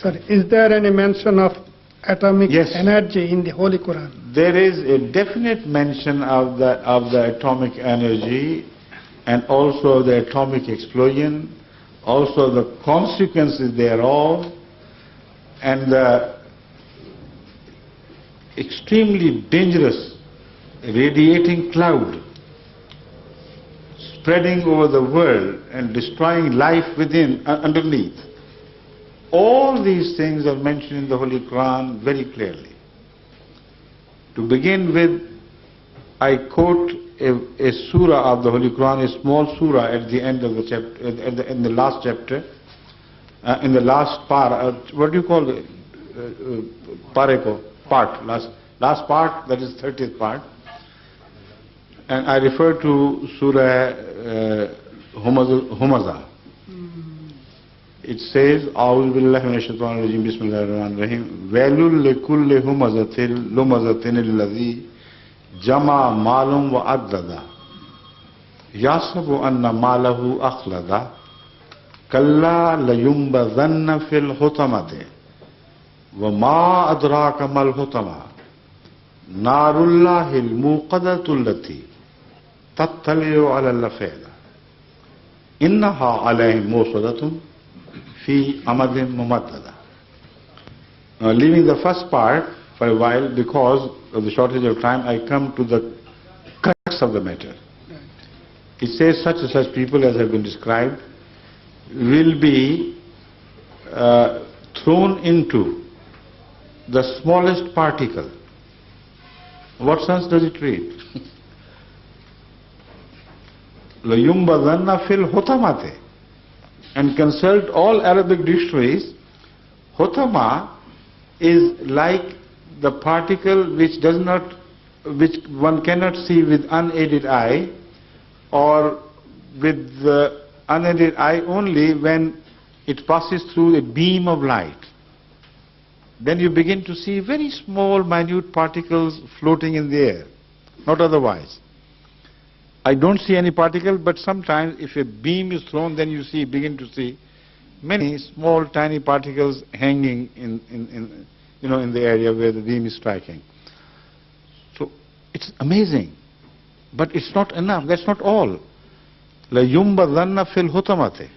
Sorry, is there any mention of atomic Yes. energy in the Holy Quran? There is a definite mention of the atomic energy and also the atomic explosion, also the consequences thereof, and the extremely dangerous radiating cloud spreading over the world and destroying life within, underneath. All these things are mentioned in the Holy Quran very clearly. To begin with, I quote a surah of the Holy Quran, a small surah at the end of the chapter, in the last chapter, in the last part, what do you call it? Part, last part, that is 30th part. And I refer to Surah Humaza. It says, أعوذ بالله من الشيطان الرجيم بسم الله الرحمن الرحيم ويل لكل همزة لمزة الذي جمع مال وعدد يحسب أن ماله أخلد كلا لينبذن في الحطمة وما أدراك ما الحطمة نار الله الموقدة التي تطلع على الأفئدة إنها عليهم موصدة في أمد ممددة. Now, leaving the first part for a while because of the shortage of time, I come to the crux of the matter. It says such and such people as have been described will be thrown into the smallest particle. What sense does it read? لَيُنْبَذَنَّ فِي الْحُطَمَةِ. And consult all Arabic dictionaries. Hutama is like the particle which one cannot see with unaided eye, or with the unaided eye only when it passes through a beam of light. Then you begin to see very small, minute particles floating in the air, not otherwise. I don't see any particle, but sometimes if a beam is thrown, then you begin to see many small, tiny particles hanging in the area where the beam is striking. So it's amazing, but it's not enough. That's not all. لَيُنْبَذَنَّ فِي الْحُطَمَةِ.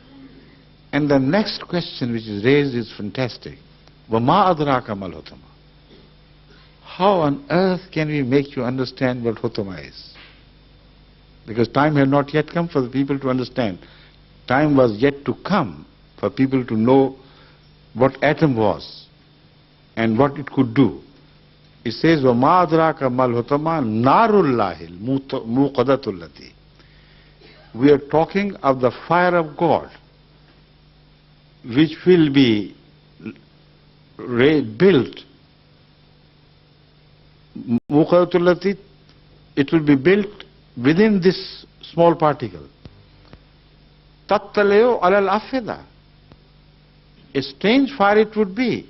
And the next question which is raised is fantastic. وَمَا أَدْرَاكَ مَا الْحُطَمَةِ. How on earth can we make you understand what Hutama is? Because time had not yet come for the people to understand. Time was yet to come for people to know what atom was and what it could do. It says, وَمَا أَدْرَاكَ مَا الْحُطَمَةِ نَارُ اللَّهِ الْمُوقَدَةُ الَّتِي. We are talking of the fire of God, which will be built. مُوقَدَةُ الَّتِي, it will be built within this small particle. تَطَّلِعُ عَلَى الْأَفْئِدَةِ. A strange fire it would be.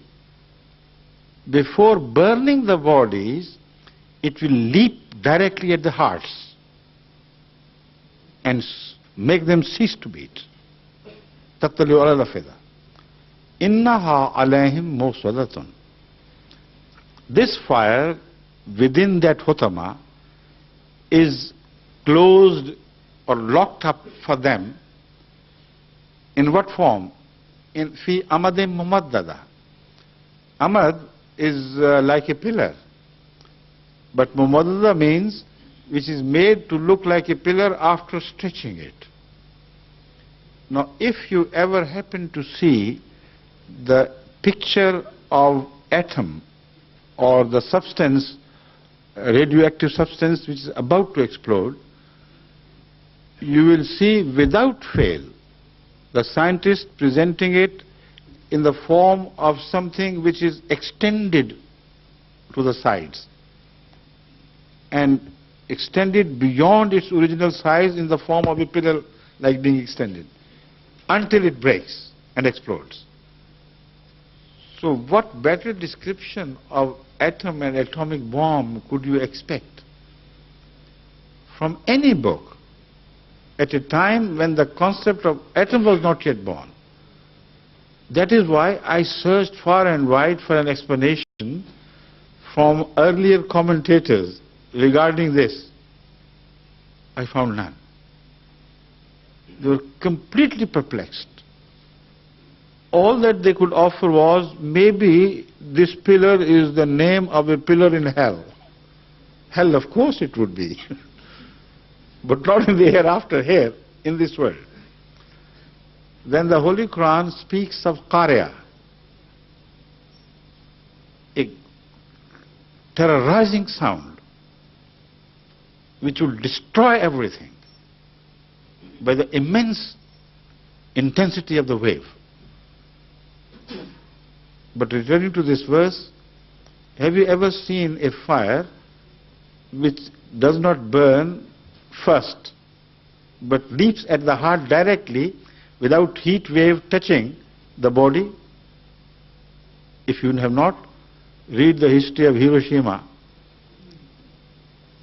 Before burning the bodies, it will leap directly at the hearts and make them cease to beat. تَطَّلِعُ عَلَى الْأَفْئِدَةِ إِنَّهَا عَلَيْهِمْ مُوصَدَةٌ. This fire within that Hutama is closed or locked up for them. In what form? In fi amadim mumaddada. Amad is like a pillar, but mumaddada means which is made to look like a pillar after stretching it. Now, if you ever happen to see the picture of atom or the substance, radioactive substance which is about to explode, you will see without fail the scientist presenting it in the form of something which is extended to the sides and extended beyond its original size in the form of a pillar like being extended until it breaks and explodes. So what better description of atom and atomic bomb could you expect from any book at a time when the concept of atom was not yet born? That is why I searched far and wide for an explanation from earlier commentators regarding this. I found none. They were completely perplexed. All that they could offer was, maybe this pillar is the name of a pillar in hell. Hell, of course it would be. But not in the hereafter, here, in this world. Then the Holy Quran speaks of Qariya, a terrorizing sound which will destroy everything by the immense intensity of the wave. But returning to this verse, have you ever seen a fire which does not burn first, but leaps at the heart directly without heat wave touching the body? If you have not, read the history of Hiroshima,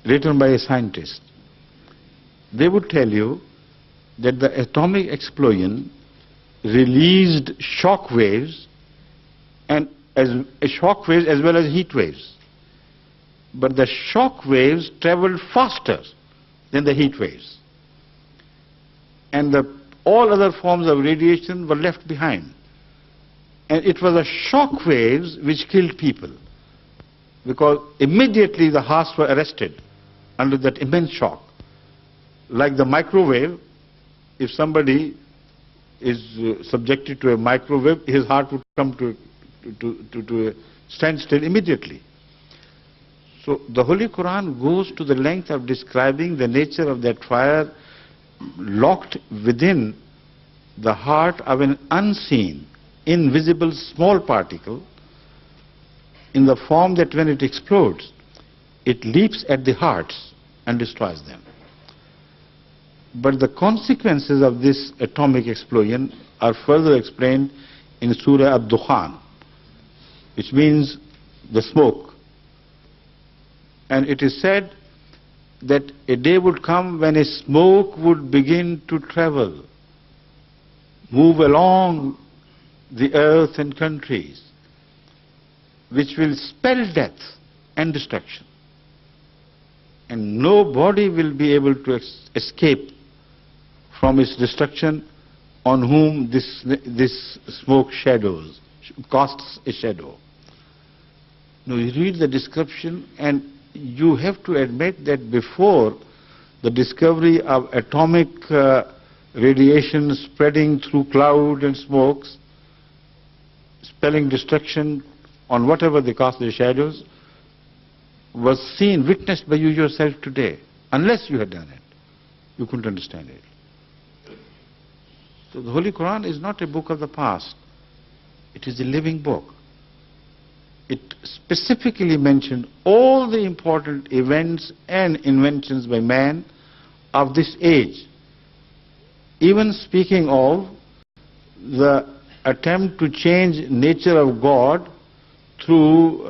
written by a scientist. They would tell you that the atomic explosion released shock waves, and shock waves as well as heat waves. But the shock waves traveled faster than the heat waves. And all other forms of radiation were left behind. And it was the shock waves which killed people, because immediately the hearts were arrested under that immense shock. Like the microwave, if somebody is subjected to a microwave, his heart would come to a standstill immediately. So the Holy Quran goes to the length of describing the nature of that fire locked within the heart of an unseen, invisible small particle, in the form that when it explodes, it leaps at the hearts and destroys them. But the consequences of this atomic explosion are further explained in Surah Ad-Dukhan, which means the smoke. And it is said that a day would come when a smoke would begin to travel, move along the earth and countries, which will spell death and destruction. And nobody will be able to escape from its destruction on whom this smoke casts a shadow. Now you read the description, and you have to admit that before the discovery of atomic radiation spreading through cloud and smokes, spelling destruction on whatever they cast their shadows, was seen, witnessed by you yourself today. Unless you had done it, you couldn't understand it. So the Holy Quran is not a book of the past. It is a living book. It specifically mentioned all the important events and inventions by man of this age. Even speaking of the attempt to change nature of God through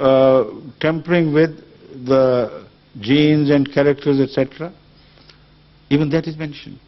tampering with the genes and characters, etc. Even that is mentioned.